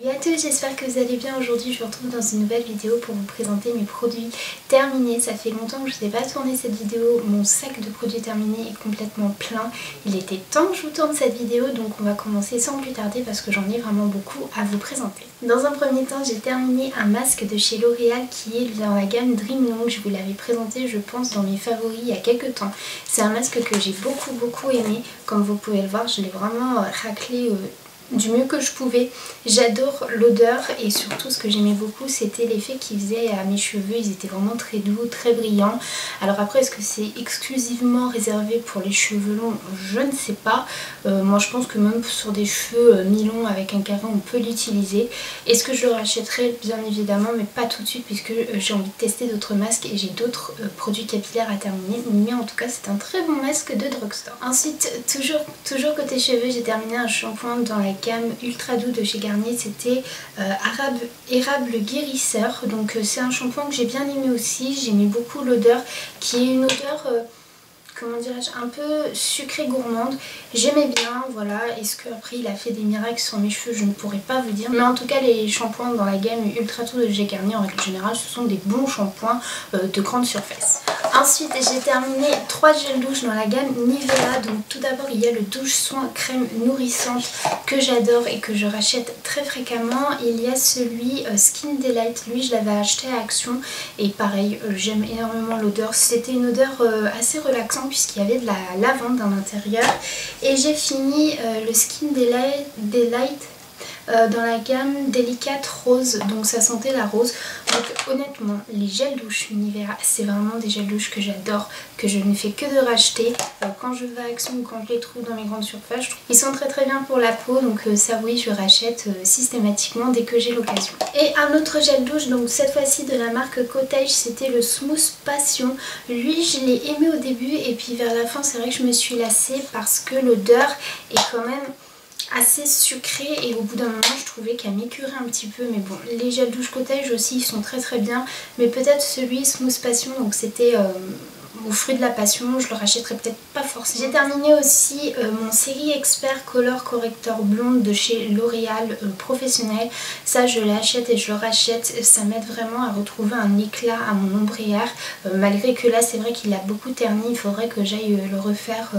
Salut à tous, j'espère que vous allez bien. Aujourd'hui je vous retrouve dans une nouvelle vidéo pour vous présenter mes produits terminés. Ça fait longtemps que je ne vous ai pas tourné cette vidéo, mon sac de produits terminés est complètement plein. Il était temps que je vous tourne cette vidéo, donc on va commencer sans plus tarder parce que j'en ai vraiment beaucoup à vous présenter. Dans un premier temps, j'ai terminé un masque de chez L'Oréal qui est dans la gamme Dream Long. Je vous l'avais présenté je pense dans mes favoris il y a quelques temps. C'est un masque que j'ai beaucoup aimé. Comme vous pouvez le voir, je l'ai vraiment raclé du mieux que je pouvais. J'adore l'odeur et surtout ce que j'aimais beaucoup c'était l'effet qu'il faisait à mes cheveux. Ils étaient vraiment très doux, très brillants. Alors après, est-ce que c'est exclusivement réservé pour les cheveux longs? Je ne sais pas. Moi je pense que même sur des cheveux mi-longs avec un carré on peut l'utiliser. Est-ce que je le rachèterai? Bien évidemment, mais pas tout de suite puisque j'ai envie de tester d'autres masques et j'ai d'autres produits capillaires à terminer. Mais en tout cas c'est un très bon masque de drugstore. Ensuite, toujours côté cheveux, j'ai terminé un shampoing dans la gamme Ultra Doux de chez Garnier. C'était Érable Guérisseur. Donc c'est un shampoing que j'ai bien aimé aussi. J'aimais beaucoup l'odeur qui est une odeur comment dirais-je, un peu sucrée gourmande. J'aimais bien, voilà. Est-ce qu'après il a fait des miracles sur mes cheveux? Je ne pourrais pas vous dire. Mais en tout cas les shampoings dans la gamme Ultra Doux de chez Garnier en règle générale ce sont des bons shampoings de grande surface. Ensuite j'ai terminé 3 gels douche dans la gamme Nivea. Donc tout d'abord il y a le douche soin crème nourrissante que j'adore et que je rachète très fréquemment. Il y a celui Skin Delight, lui je l'avais acheté à Action et pareil j'aime énormément l'odeur. C'était une odeur assez relaxante puisqu'il y avait de la lavande à l'intérieur. Et j'ai fini le Skin Delight dans la gamme Délicate Rose, donc ça sentait la rose. Donc honnêtement les gels douche Nivea c'est vraiment des gels douche que j'adore, que je ne fais que de racheter quand je vais à Action ou quand je les trouve dans mes grandes surfaces. Ils sont très bien pour la peau, donc ça oui je rachète systématiquement dès que j'ai l'occasion. Et un autre gel douche, donc cette fois-ci de la marque Cottage, c'était le Smooth Passion. Lui je l'ai aimé au début et puis vers la fin c'est vrai que je me suis lassée parce que l'odeur est quand même assez sucré et au bout d'un moment je trouvais qu'elle m'écurait un petit peu. Mais bon, les gels douche Cottage aussi ils sont très bien, mais peut-être celui Smooth Passion, donc c'était au fruit de la passion, je le rachèterai peut-être pas forcément. J'ai terminé aussi mon série expert Color Corrector blonde de chez L'Oréal professionnel. Ça je l'achète et je le rachète, ça m'aide vraiment à retrouver un éclat à mon ombrière, malgré que là c'est vrai qu'il a beaucoup terni. Il faudrait que j'aille le refaire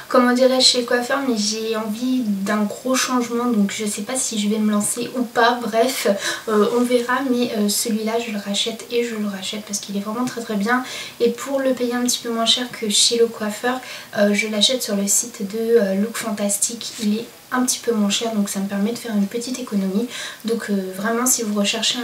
comment dirais-je chez le coiffeur, mais j'ai envie d'un gros changement donc je sais pas si je vais me lancer ou pas. Bref on verra, mais celui-là je le rachète et je le rachète parce qu'il est vraiment très bien. Et pour le payer un petit peu moins cher que chez le coiffeur, je l'achète sur le site de Look Fantastic. Il est un petit peu moins cher donc ça me permet de faire une petite économie. Donc vraiment si vous recherchez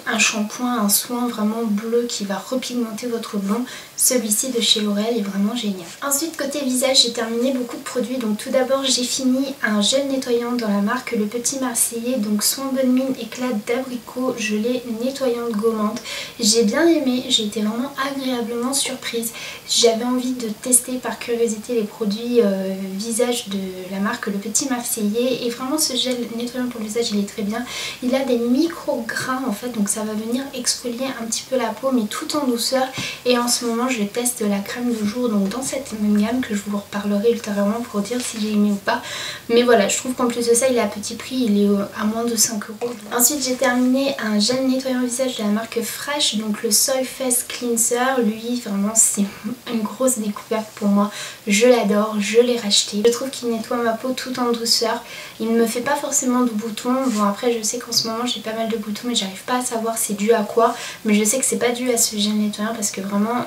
un shampoing, un soin vraiment bleu qui va repigmenter votre blond, celui-ci de chez L'Oréal est vraiment génial. Ensuite côté visage j'ai terminé beaucoup de produits. Donc tout d'abord j'ai fini un gel nettoyant dans la marque Le Petit Marseillais, donc Soin Bonne Mine éclat d'abricot gelée nettoyante gommante. J'ai bien aimé, j'ai été vraiment agréablement surprise. J'avais envie de tester par curiosité les produits visage de la marque Le Petit Marseillais et vraiment ce gel nettoyant pour le visage il est très bien. Il a des micro grains en fait, donc ça va venir exfolier un petit peu la peau mais tout en douceur. Et en ce moment je teste la crème de jour donc dans cette même gamme que je vous reparlerai ultérieurement pour dire si j'ai aimé ou pas. Mais voilà, je trouve qu'en plus de ça il est à petit prix, il est à moins de 5 €. Ensuite j'ai terminé un gel nettoyant visage de la marque Fresh, donc le Soy Face Cleanser. Lui vraiment c'est une grosse découverte pour moi, je l'adore, je l'ai racheté. Je trouve qu'il nettoie ma peau tout en douceur, il ne me fait pas forcément de boutons. Bon après je sais qu'en ce moment j'ai pas mal de boutons mais j'arrive pas à savoir c'est dû à quoi, mais je sais que c'est pas dû à ce gel nettoyant parce que vraiment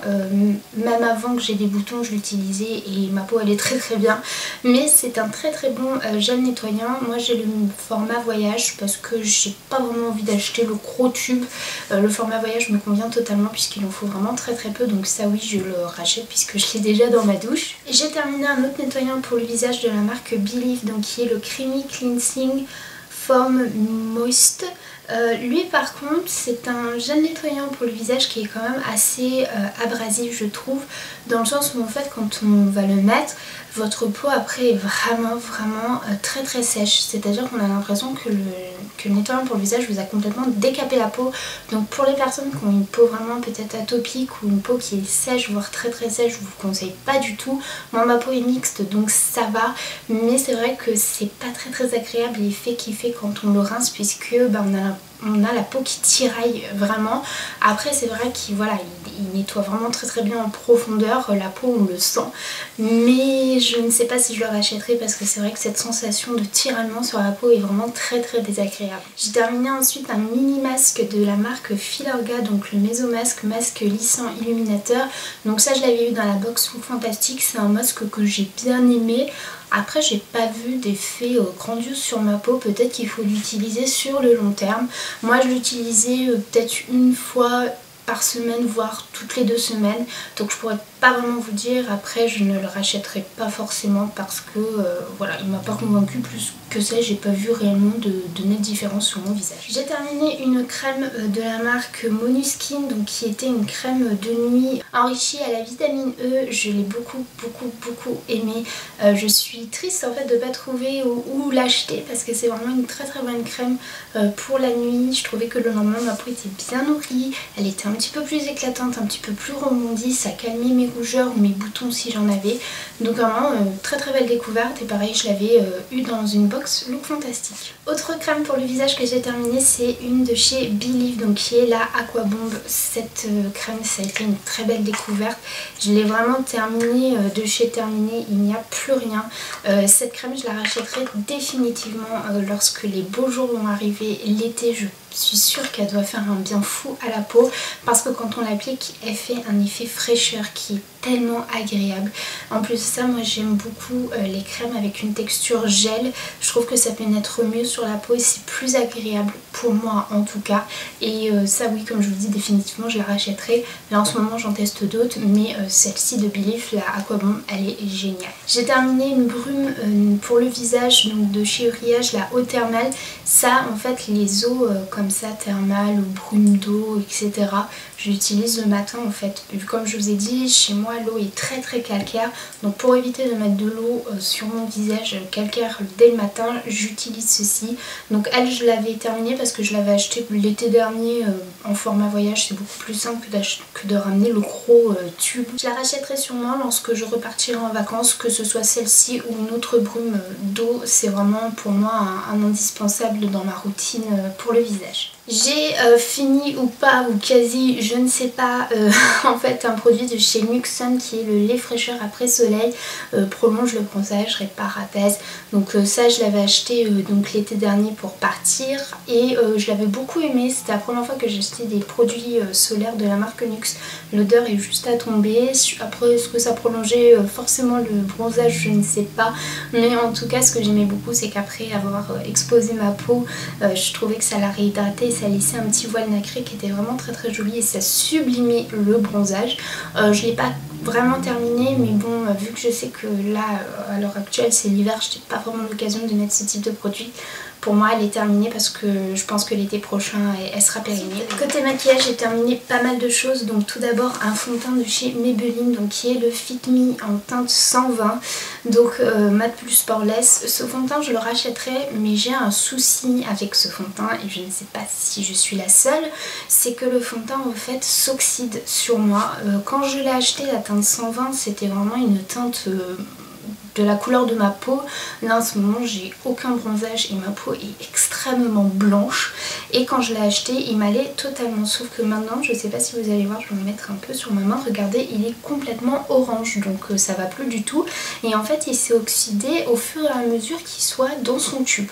même avant que j'ai des boutons je l'utilisais et ma peau elle est très bien. Mais c'est un très bon gel nettoyant. Moi j'ai le format voyage parce que j'ai pas vraiment envie d'acheter le gros tube. Le format voyage me convient totalement puisqu'il en faut vraiment très peu, donc ça oui je le rachète puisque je l'ai déjà dans ma douche. J'ai terminé un autre nettoyant pour le visage de la marque Believe, donc qui est le Creamy Cleansing Foam Moist. Lui par contre c'est un gel nettoyant pour le visage qui est quand même assez abrasif je trouve, dans le sens où en fait quand on va le mettre, votre peau après est vraiment très très sèche, c'est à dire qu'on a l'impression que le nettoyant pour le visage vous a complètement décapé la peau. Donc pour les personnes qui ont une peau vraiment peut-être atopique ou une peau qui est sèche voire très sèche, je vous conseille pas du tout. Moi ma peau est mixte donc ça va, mais c'est vrai que c'est pas très agréable l'effet qu'il fait quand on le rince, puisque on a la peau qui tiraille vraiment. Après c'est vrai qu'il voilà, il nettoie vraiment très bien en profondeur, la peau on le sent, mais je ne sais pas si je le rachèterai parce que c'est vrai que cette sensation de tiraillement sur la peau est vraiment très désagréable. J'ai terminé ensuite un mini masque de la marque Filorga, donc le Mesomasque, masque lissant illuminateur. Donc ça je l'avais eu dans la box Look Fantastique, c'est un masque que j'ai bien aimé. Après j'ai pas vu d'effet grandiose sur ma peau, peut-être qu'il faut l'utiliser sur le long terme. Moi je l'utilisais peut-être une fois par semaine voire toutes les 2 semaines, donc je pourrais pas vraiment vous dire. Après je ne le rachèterai pas forcément parce que voilà, il m'a pas convaincu plus que ça, j'ai pas vu réellement de nette différence sur mon visage. J'ai terminé une crème de la marque Monuskin, donc qui était une crème de nuit enrichie à la vitamine E. Je l'ai beaucoup aimée. Je suis triste en fait de pas trouver où l'acheter parce que c'est vraiment une très bonne crème pour la nuit. Je trouvais que le lendemain ma peau était bien nourrie, elle était un petit peu plus éclatante, un petit peu plus rebondie, ça calmait mes rougeurs ou mes boutons si j'en avais. Donc vraiment très belle découverte, et pareil je l'avais eu dans une box Look Fantastique. Autre crème pour le visage que j'ai terminée, c'est une de chez Believe, donc qui est la Aqua Bomb. Cette crème ça a été une très belle découverte, je l'ai vraiment terminée de chez terminée, il n'y a plus rien. Cette crème je la rachèterai définitivement lorsque les beaux jours vont arriver l'été. Je suis sûre qu'elle doit faire un bien fou à la peau parce que quand on l'applique elle fait un effet fraîcheur qui est tellement agréable. En plus de ça, moi j'aime beaucoup les crèmes avec une texture gel, je trouve que ça pénètre mieux sur la peau et c'est plus agréable pour moi en tout cas. Et ça oui, comme je vous dis, définitivement je la rachèterai. Là en ce moment j'en teste d'autres, mais celle-ci de Believe, la Aqua Bomb, elle est géniale. J'ai terminé une brume pour le visage, donc de chez Uriage, la eau thermale. Ça en fait les eaux comme ça thermales ou brume d'eau etc, je l'utilise le matin en fait. Comme je vous ai dit, chez moi l'eau est très calcaire, donc pour éviter de mettre de l'eau sur mon visage calcaire dès le matin, j'utilise ceci. Donc elle je l'avais terminée parce que je l'avais acheté l'été dernier en format voyage, c'est beaucoup plus simple que de ramener le gros tube. Je la rachèterai sûrement lorsque je repartirai en vacances, que ce soit celle-ci ou une autre brume d'eau, c'est vraiment pour moi un indispensable dans ma routine pour le visage. J'ai fini ou pas ou quasi, je ne sais pas, en fait un produit de chez Nuxon qui est le lait fraîcheur après soleil, prolonge le bronzage, répare, apaise. Donc ça je l'avais acheté donc l'été dernier pour partir et je l'avais beaucoup aimé. C'était la première fois que j'ai acheté des produits solaires de la marque Nux. L'odeur est juste à tomber. Après est-ce que ça prolongeait forcément le bronzage, je ne sais pas, mais en tout cas ce que j'aimais beaucoup c'est qu'après avoir exposé ma peau, je trouvais que ça la réhydratait, ça laissait un petit voile nacré qui était vraiment très joli et ça sublimait le bronzage. Je l'ai pas vraiment terminé, mais bon, vu que je sais que là à l'heure actuelle c'est l'hiver, je n'ai pas vraiment l'occasion de mettre ce type de produit. Pour moi elle est terminée parce que je pense que l'été prochain elle sera périmée. Côté maquillage j'ai terminé pas mal de choses. Donc tout d'abord un fond de teint de chez Maybelline, donc qui est le Fit Me en teinte 120, donc mat plus poreless. Ce fond de teint je le rachèterai, mais j'ai un souci avec ce fond de teint et je ne sais pas si je suis la seule, c'est que le fond de teint en fait s'oxyde sur moi. Quand je l'ai acheté la teinte 120 c'était vraiment une teinte de la couleur de ma peau. Là en ce moment j'ai aucun bronzage et ma peau est extrêmement blanche, et quand je l'ai acheté il m'allait totalement, sauf que maintenant je sais pas si vous allez voir, je vais me mettre un peu sur ma main, regardez il est complètement orange, donc ça va plus du tout, et en fait il s'est oxydé au fur et à mesure qu'il soit dans son tube.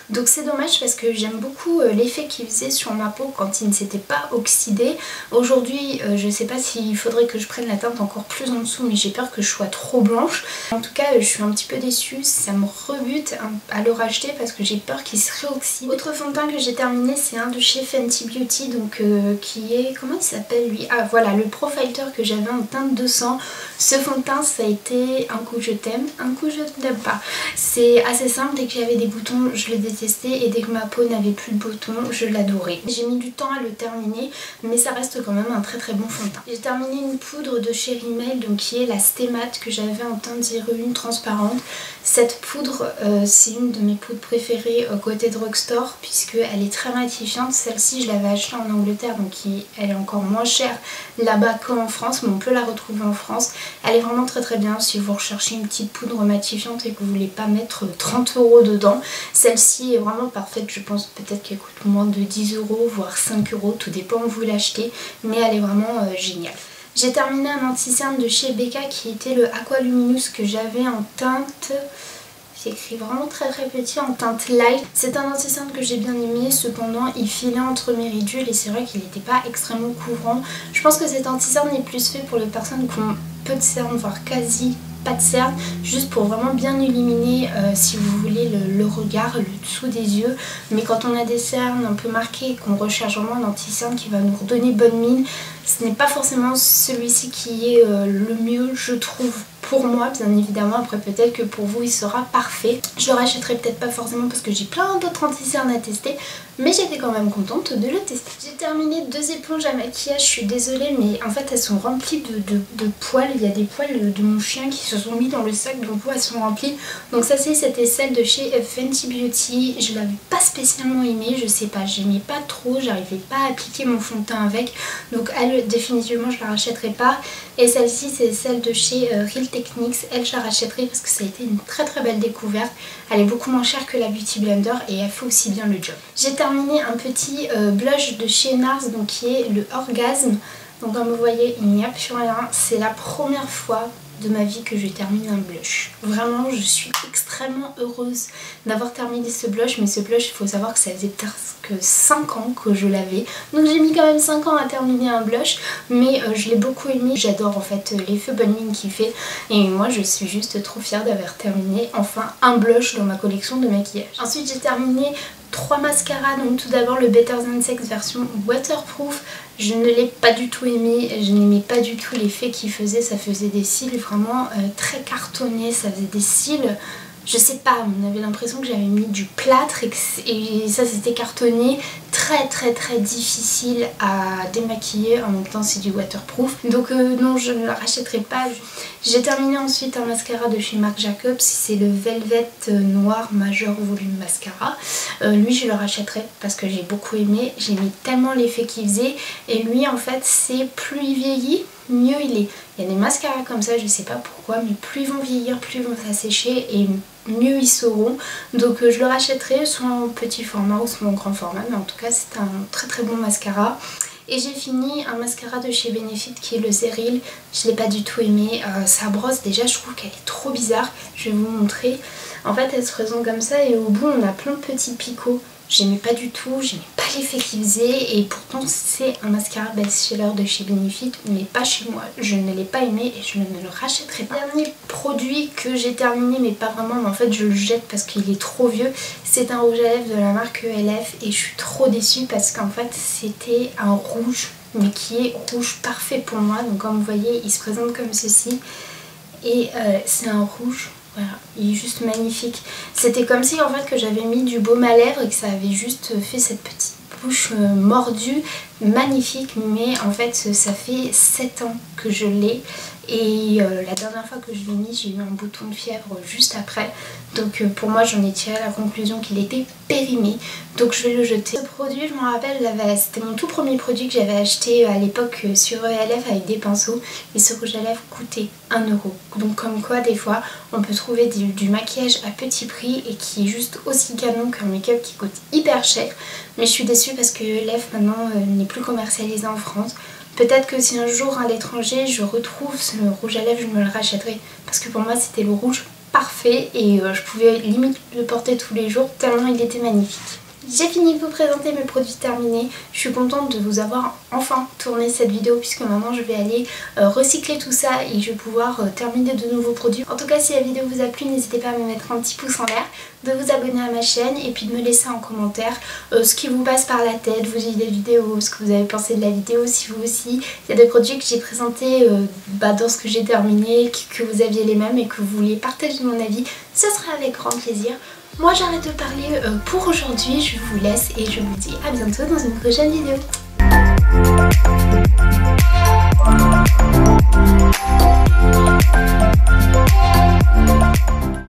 Donc c'est dommage parce que j'aime beaucoup l'effet qu'il faisait sur ma peau quand il ne s'était pas oxydé. Aujourd'hui je sais pas s'il faudrait que je prenne la teinte encore plus en dessous, mais j'ai peur que je sois trop blanche. En tout cas je suis un petit peu déçue, ça me rebute à le racheter parce que j'ai peur qu'il se réoxyde. Autre fond de teint que j'ai terminé c'est un de chez Fenty Beauty, donc qui est, comment il s'appelle lui? Ah voilà, le Profiler que j'avais en teinte 200. Ce fond de teint ça a été un coup je t'aime, un coup je ne t'aime pas. C'est assez simple, dès que j'avais des boutons je le détestais et dès que ma peau n'avait plus de boutons je l'adorais. J'ai mis du temps à le terminer mais ça reste quand même un très très bon fond de teint. J'ai terminé une poudre de chez Rimmel, donc qui est la Stay Matte que j'avais en teinte 01 transparente. Cette poudre c'est une de mes poudres préférées côté drugstore puisqu'elle est très matifiante. Celle-ci je l'avais achetée en Angleterre donc elle est encore moins chère là-bas qu'en France, mais on peut la retrouver en France. Elle est vraiment très très bien si vous recherchez une petite poudre matifiante et que vous voulez pas mettre 30 € dedans. Celle-ci est vraiment parfaite, je pense peut-être qu'elle coûte moins de 10 € voire 5 €, tout dépend où vous l'achetez, mais elle est vraiment géniale. J'ai terminé un anti-cerne de chez Becca qui était le Aqua Luminous que j'avais en teinte... C'est écrit vraiment très très petit en teinte light. C'est un anti-cerne que j'ai bien aimé, cependant il filait entre mes ridules et c'est vrai qu'il n'était pas extrêmement couvrant. Je pense que cet anti-cerne est plus fait pour les personnes qui ont peu de cernes, voire quasi pas de cernes, juste pour vraiment bien éliminer si vous voulez le regard, le dessous des yeux. Mais quand on a des cernes un peu marquées et qu'on recherche vraiment un anti-cerne qui va nous redonner bonne mine, ce n'est pas forcément celui-ci qui est le mieux je trouve. Pour moi bien évidemment, après peut-être que pour vous il sera parfait. Je le rachèterai peut-être pas forcément parce que j'ai plein d'autres anti-cernes à tester, mais j'étais quand même contente de le tester. J'ai terminé 2 éponges à maquillage, je suis désolée mais en fait elles sont remplies de poils. Il y a des poils de mon chien qui se sont mis dans le sac, donc elles sont remplies. Donc ça c'était celle de chez Fenty Beauty, je l'avais pas spécialement aimée, je sais pas, j'aimais pas trop, j'arrivais pas à appliquer mon fond de teint avec, donc elle définitivement je la rachèterai pas. Et celle-ci c'est celle de chez Real Techniques, elle je la rachèterai parce que ça a été une très très belle découverte. Elle est beaucoup moins chère que la Beauty Blender et elle fait aussi bien le job. J'ai terminé un petit blush de chez NARS, donc qui est le Orgasme. Donc comme vous voyez il n'y a plus rien, c'est la première fois de ma vie que je termine un blush. Vraiment je suis extrêmement heureuse d'avoir terminé ce blush, mais ce blush il faut savoir que ça faisait presque 5 ans que je l'avais, donc j'ai mis quand même 5 ans à terminer un blush, mais je l'ai beaucoup aimé. J'adore en fait l'effet bonne mine qu'il fait et moi je suis juste trop fière d'avoir terminé enfin un blush dans ma collection de maquillage. Ensuite j'ai terminé 3 mascaras, donc tout d'abord le Better Than Sex version waterproof. Je ne l'ai pas du tout aimé, je n'aimais pas du tout l'effet qu'il faisait, ça faisait des cils vraiment très cartonnés, ça faisait des cils, je sais pas, on avait l'impression que j'avais mis du plâtre et ça c'était cartonné, très très très difficile à démaquiller, en même temps c'est du waterproof, donc non je ne la rachèterai pas. J'ai terminé ensuite un mascara de chez Marc Jacobs, c'est le Velvet Noir Major Volume Mascara. Lui je le rachèterai parce que j'ai beaucoup aimé, j'aimais tellement l'effet qu'il faisait et lui en fait c'est plus il vieillit, mieux il est. Il y a des mascaras comme ça, je sais pas pourquoi, mais plus ils vont vieillir, plus ils vont s'assécher et mieux ils seront. Donc je le rachèterai soit en petit format ou soit en grand format, mais en tout cas c'est un très très bon mascara. Et j'ai fini un mascara de chez Benefit qui est le Zeril. Je l'ai pas du tout aimé. Sa brosse déjà je trouve qu'elle est trop bizarre. Je vais vous montrer. En fait elle se présente comme ça et au bout on a plein de petits picots. J'aimais pas du tout, j'aimais pas l'effet qu'il faisait et pourtant c'est un mascara best-seller de chez Benefit mais pas chez moi. Je ne l'ai pas aimé et je ne le rachèterai pas. Dernier produit que j'ai terminé mais pas vraiment, mais en fait je le jette parce qu'il est trop vieux. C'est un rouge à lèvres de la marque ELF et je suis trop déçue parce qu'en fait c'était un rouge mais qui est rouge parfait pour moi. Donc comme vous voyez il se présente comme ceci et c'est un rouge. Voilà, il est juste magnifique. C'était comme si en fait que j'avais mis du baume à lèvres et que ça avait juste fait cette petite bouche mordue, magnifique, mais en fait ça fait 7 ans que je l'ai et la dernière fois que je l'ai mis j'ai eu un bouton de fièvre juste après, donc pour moi j'en ai tiré la conclusion qu'il était périmé, donc je vais le jeter. Ce produit je me rappelle, c'était mon tout premier produit que j'avais acheté à l'époque sur ELF avec des pinceaux et ce rouge à lèvres coûtait 1 €, donc comme quoi des fois on peut trouver du maquillage à petit prix et qui est juste aussi canon qu'un make-up qui coûte hyper cher, mais je suis déçue parce que ELF maintenant n'est plus commercialisé en France. Peut-être que si un jour à l'étranger je retrouve ce rouge à lèvres, je me le rachèterai parce que pour moi c'était le rouge parfait et je pouvais limite le porter tous les jours tellement il était magnifique. J'ai fini de vous présenter mes produits terminés. Je suis contente de vous avoir enfin tourné cette vidéo puisque maintenant je vais aller recycler tout ça et je vais pouvoir terminer de nouveaux produits. En tout cas, si la vidéo vous a plu, n'hésitez pas à me mettre un petit pouce en l'air, de vous abonner à ma chaîne et puis de me laisser en commentaire ce qui vous passe par la tête, vos idées de vidéo, ce que vous avez pensé de la vidéo. Si vous aussi, il y a des produits que j'ai présentés dans ce que j'ai terminé, que vous aviez les mêmes et que vous vouliez partager mon avis, ce sera avec grand plaisir. Moi j'arrête de parler pour aujourd'hui, je vous laisse et je vous dis à bientôt dans une prochaine vidéo.